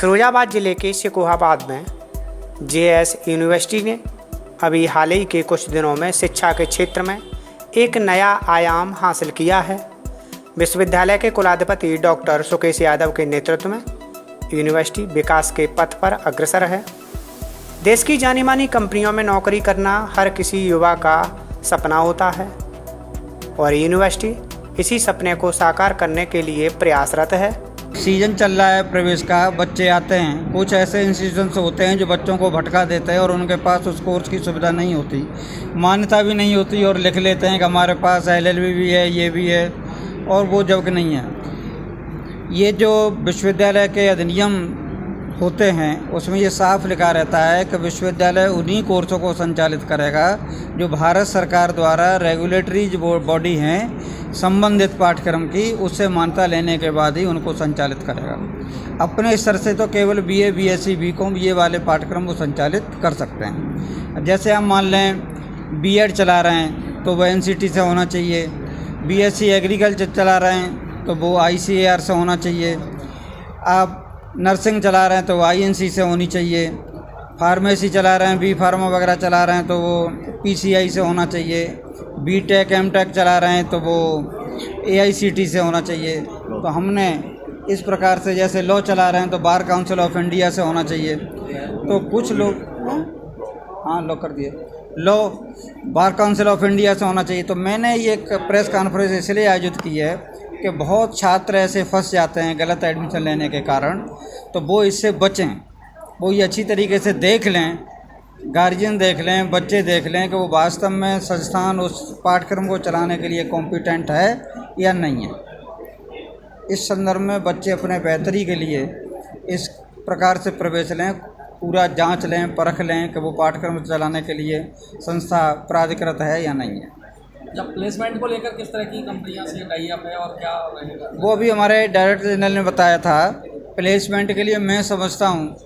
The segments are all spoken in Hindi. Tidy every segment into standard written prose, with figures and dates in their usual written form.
फिरोजाबाद जिले के सिकोहाबाद में जेएस यूनिवर्सिटी ने अभी हाल ही के कुछ दिनों में शिक्षा के क्षेत्र में एक नया आयाम हासिल किया है। विश्वविद्यालय के कुलाधिपति डॉक्टर सुकेश यादव के नेतृत्व में यूनिवर्सिटी विकास के पथ पर अग्रसर है। देश की जानी मानी कंपनियों में नौकरी करना हर किसी युवा का सपना होता है और यूनिवर्सिटी इसी सपने को साकार करने के लिए प्रयासरत है। सीजन चल रहा है प्रवेश का, बच्चे आते हैं। कुछ ऐसे इंस्टीट्यूशंस होते हैं जो बच्चों को भटका देते हैं और उनके पास उस कोर्स की सुविधा नहीं होती, मान्यता भी नहीं होती और लिख लेते हैं कि हमारे पास LLB भी है, ये भी है, और वो जबकि नहीं है। ये जो विश्वविद्यालय के अधिनियम होते हैं उसमें ये साफ लिखा रहता है कि विश्वविद्यालय उन्हीं कोर्सों को संचालित करेगा जो भारत सरकार द्वारा रेगुलेटरी जो बॉडी हैं संबंधित पाठ्यक्रम की, उससे मान्यता लेने के बाद ही उनको संचालित करेगा। अपने स्तर से तो केवल BA, BSc, BCom ये वाले पाठ्यक्रम वो संचालित कर सकते हैं। जैसे हम मान लें B.Ed चला रहे हैं तो वो NCT से होना चाहिए, BSc एग्रीकल्चर चला रहे हैं तो वो ICAR से होना चाहिए, आप नर्सिंग चला रहे हैं तो INC से होनी चाहिए, फार्मेसी चला रहे हैं, B फार्मा वगैरह चला रहे हैं तो वो PCI से होना चाहिए, B.Tech M.Tech चला रहे हैं तो वो AICT से होना चाहिए। तो हमने इस प्रकार से, जैसे लॉ चला रहे हैं तो बार काउंसिल ऑफ इंडिया से होना चाहिए। तो कुछ लोग लॉ कर दिए, law bar council of India से होना चाहिए। तो मैंने ये एक प्रेस कॉन्फ्रेंस इसलिए आयोजित की है कि बहुत छात्र ऐसे फंस जाते हैं गलत एडमिशन लेने के कारण, तो वो इससे बचें, वो ये अच्छी तरीके से देख लें, गार्जियन देख लें, बच्चे देख लें कि वो वास्तव में संस्थान उस पाठ्यक्रम को चलाने के लिए कॉम्पिटेंट है या नहीं है। इस संदर्भ में बच्चे अपने बेहतरी के लिए इस प्रकार से प्रवेश लें, पूरा जांच लें, परख लें कि वो पाठ्यक्रम चलाने के लिए संस्था प्राधिकृत है या नहीं है। जब प्लेसमेंट को लेकर किस तरह की कंपनियां से टाई अप है और क्या रहेगा? वो अभी हमारे डायरेक्टर जनरल ने बताया था। प्लेसमेंट के लिए मैं समझता हूँ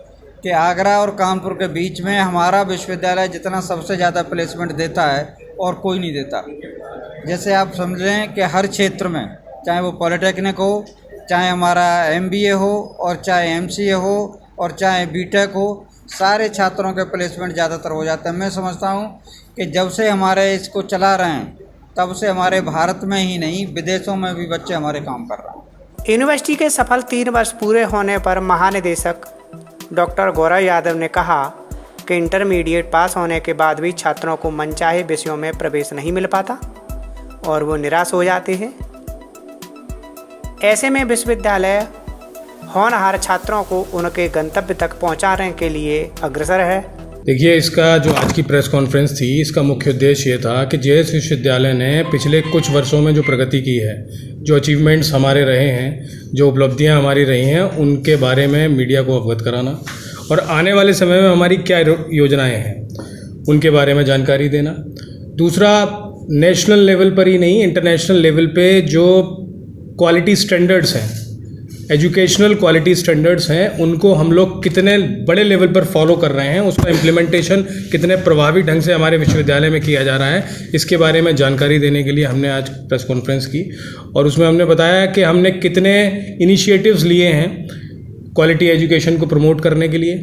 कि आगरा और कानपुर के बीच में हमारा विश्वविद्यालय जितना सबसे ज़्यादा प्लेसमेंट देता है और कोई नहीं देता। जैसे आप समझ लें कि हर क्षेत्र में, चाहे वो पॉलिटेक्निक हो, चाहे हमारा MBA हो और चाहे MCA हो और चाहे B.Tech हो, सारे छात्रों के प्लेसमेंट ज़्यादातर हो जाते हैं। मैं समझता हूँ कि जब से हमारे इसको चला रहे हैं तब से हमारे भारत में ही नहीं विदेशों में भी बच्चे हमारे काम कर रहे हैं। यूनिवर्सिटी के सफल 3 वर्ष पूरे होने पर महानिदेशक डॉक्टर गौरव यादव ने कहा कि इंटरमीडिएट पास होने के बाद भी छात्रों को मनचाहे विषयों में प्रवेश नहीं मिल पाता और वो निराश हो जाते हैं। ऐसे में विश्वविद्यालय होनहार छात्रों को उनके गंतव्य तक पहुंचाने के लिए अग्रसर है। देखिए, इसका जो आज की प्रेस कॉन्फ्रेंस थी, इसका मुख्य उद्देश्य ये था कि जेएस विश्वविद्यालय ने पिछले कुछ वर्षों में जो प्रगति की है, जो अचीवमेंट्स हमारे रहे हैं, जो उपलब्धियां हमारी रही हैं, उनके बारे में मीडिया को अवगत कराना और आने वाले समय में हमारी क्या योजनाएं हैं उनके बारे में जानकारी देना। दूसरा, नेशनल लेवल पर ही नहीं, इंटरनेशनल लेवल पे जो क्वालिटी स्टैंडर्ड्स हैं, एजुकेशनल क्वालिटी स्टैंडर्ड्स हैं, उनको हम लोग कितने बड़े लेवल पर फॉलो कर रहे हैं, उसका इम्प्लीमेंटेशन कितने प्रभावी ढंग से हमारे विश्वविद्यालय में किया जा रहा है, इसके बारे में जानकारी देने के लिए हमने आज प्रेस कॉन्फ्रेंस की और उसमें हमने बताया कि हमने कितने इनिशिएटिव्स लिए हैं क्वालिटी एजुकेशन को प्रमोट करने के लिए,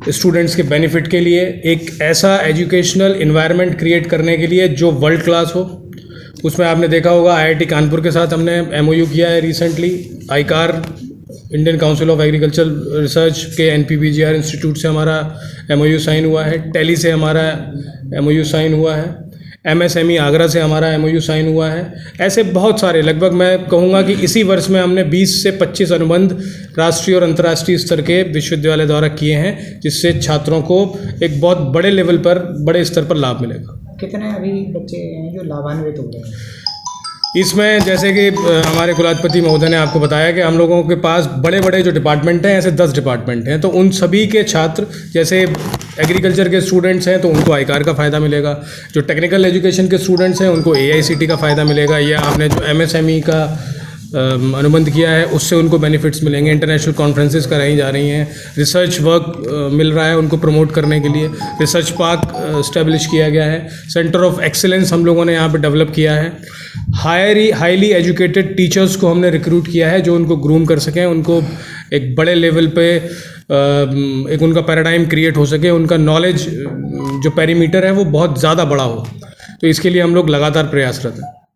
स्टूडेंट्स के बेनिफिट के लिए, एक ऐसा एजुकेशनल इन्वायरमेंट क्रिएट करने के लिए जो वर्ल्ड क्लास हो। उसमें आपने देखा होगा IIT कानपुर के साथ हमने MOU किया है recently, ICAR Indian council of agriculture research के NPBGR इंस्टीट्यूट से हमारा MOU साइन हुआ है, टेली से हमारा MOU साइन हुआ है, MSME आगरा से हमारा MOU साइन हुआ है। ऐसे बहुत सारे, लगभग मैं कहूँगा कि इसी वर्ष में हमने 20 से 25 अनुबंध राष्ट्रीय और अंतर्राष्ट्रीय स्तर के विश्वविद्यालय द्वारा किए हैं, जिससे छात्रों को एक बहुत बड़े लेवल पर, बड़े स्तर पर लाभ मिलेगा। कितने अभी बच्चे हैं जो लाभान्वित हो रहे हैं? इसमें जैसे कि हमारे कुलाधिपति महोदय ने आपको बताया कि हम लोगों के पास बड़े बड़े जो डिपार्टमेंट हैं, ऐसे 10 डिपार्टमेंट हैं, तो उन सभी के छात्र, जैसे एग्रीकल्चर के स्टूडेंट्स हैं तो उनको ICAR का फ़ायदा मिलेगा, जो टेक्निकल एजुकेशन के स्टूडेंट्स हैं उनको AICT का फ़ायदा मिलेगा, या आपने जो MSME का अनुबंध किया है उससे उनको बेनिफिट्स मिलेंगे। इंटरनेशनल कॉन्फ्रेंसेस कराई जा रही हैं, रिसर्च वर्क मिल रहा है उनको प्रमोट करने के लिए, रिसर्च पार्क इस्टेब्लिश किया गया है, सेंटर ऑफ एक्सीलेंस हम लोगों ने यहाँ पे डेवलप किया है, हाईली एजुकेटेड टीचर्स को हमने रिक्रूट किया है जो उनको ग्रूम कर सकें, उनको एक बड़े लेवल पे एक उनका पैराडाइम क्रिएट हो सके, उनका नॉलेज जो पेरीमीटर है वो बहुत ज़्यादा बड़ा हो। तो इसके लिए हम लोग लगातार प्रयासरत हैं।